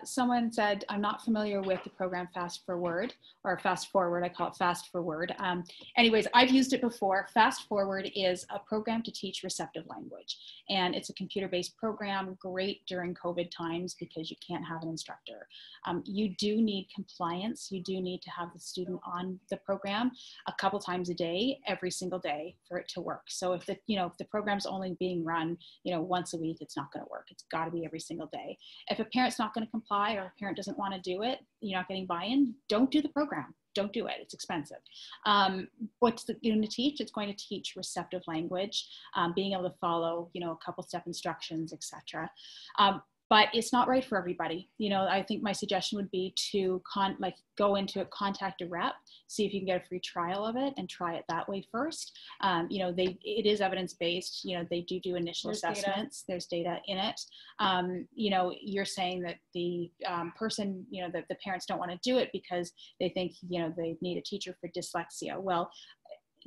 Someone said, I'm not familiar with the program Fast Forward or Fast Forward. I call it Fast Forward. Anyways, I've used it before. Fast Forward is a program to teach receptive language. And it's a computer-based program, great during COVID times because you can't have an instructor. You do need compliance. You do need to have the student on the program a couple times a day, every single day for it to work. So if the program's only being run, once a week, it's not going to work. It's got to be every single day. If a parent's not going to comply or a parent doesn't want to do it, you're not getting buy-in, don't do the program. Don't do it. It's expensive. What's it going to teach? It's going to teach receptive language, being able to follow, a couple step instructions, etc. But it's not right for everybody. I think my suggestion would be to go into it, contact a rep, see if you can get a free trial of it and try it that way first. It is evidence-based. They do initial assessments. There's data in it. You're saying that the person, that the parents don't want to do it because they think, they need a teacher for dyslexia. Well,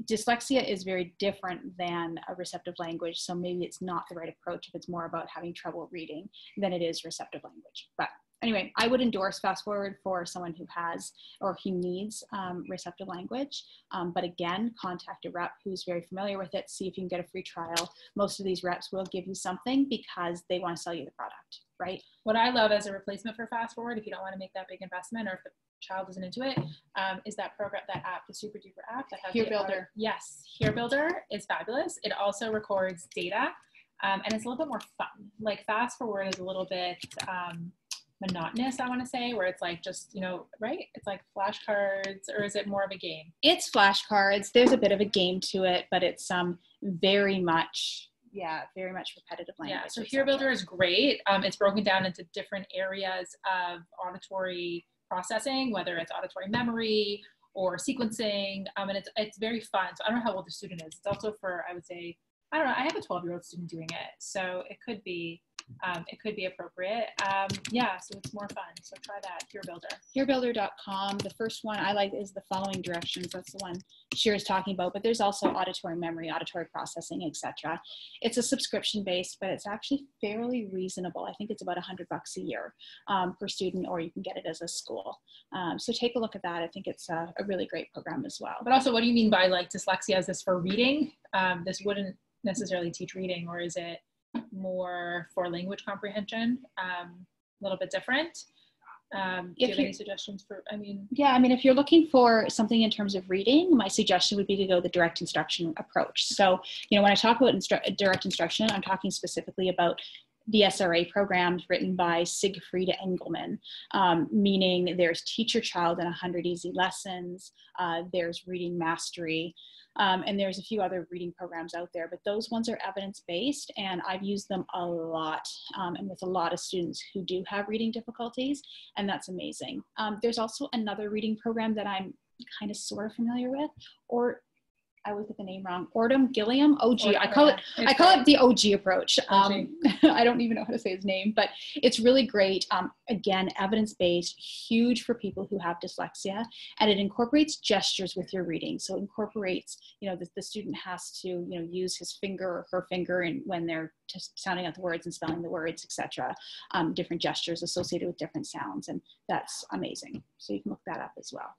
dyslexia is very different than a receptive language, so maybe it's not the right approach if it's more about having trouble reading than it is receptive language. But anyway, I would endorse Fast Forward for someone who has or who needs receptive language. But again, contact a rep who's very familiar with it, see if you can get a free trial. Most of these reps will give you something because they want to sell you the product, right? What I love as a replacement for Fast Forward, if you don't want to make that big investment or if the child isn't into it, is that app, the super duper app that has Here Builder. Yes, Here Builder is fabulous. It also records data, and it's a little bit more fun. Like Fast Forward is a little bit monotonous, I want to say, where it's like just, right? It's like flashcards, or is it more of a game? It's flashcards. There's a bit of a game to it, but it's very much repetitive language. Yeah, so Here Builder is great. It's broken down into different areas of auditory processing, whether it's auditory memory or sequencing, and it's very fun. So I don't know how old the student is. It's also for, I would say, I don't know, I have a 12-year-old student doing it, so it could be appropriate. Yeah, so it's more fun. So try that, Here Builder. HereBuilder.com. The first one I like is the following directions. That's the one Shira's talking about, but there's also auditory memory, auditory processing, etc. It's a subscription based, but it's actually fairly reasonable. I think it's about $100 a year per student, or you can get it as a school. So take a look at that. I think it's a really great program as well. But also, what do you mean by like dyslexia? Is this for reading? This wouldn't necessarily teach reading, or is it more for language comprehension? A little bit different. Do you have any suggestions for, if you're looking for something in terms of reading, my suggestion would be to go the direct instruction approach. So, when I talk about direct instruction, I'm talking specifically about the SRA programs written by Siegfried Engelmann, meaning there's Teach Your Child in 100 Easy Lessons, there's Reading Mastery, and there's a few other reading programs out there, but those ones are evidence-based, and I've used them a lot, and with a lot of students who do have reading difficulties, and that's amazing. There's also another reading program that I'm kind of sort of familiar with, or I always get the name wrong. Ordum Gilliam, OG. I call it the OG approach. I don't even know how to say his name, but it's really great. Again, evidence-based, huge for people who have dyslexia, and it incorporates gestures with your reading. So it incorporates, the student has to, use his finger or her finger, and when they're just sounding out the words and spelling the words, etc. Different gestures associated with different sounds, and that's amazing. So you can look that up as well.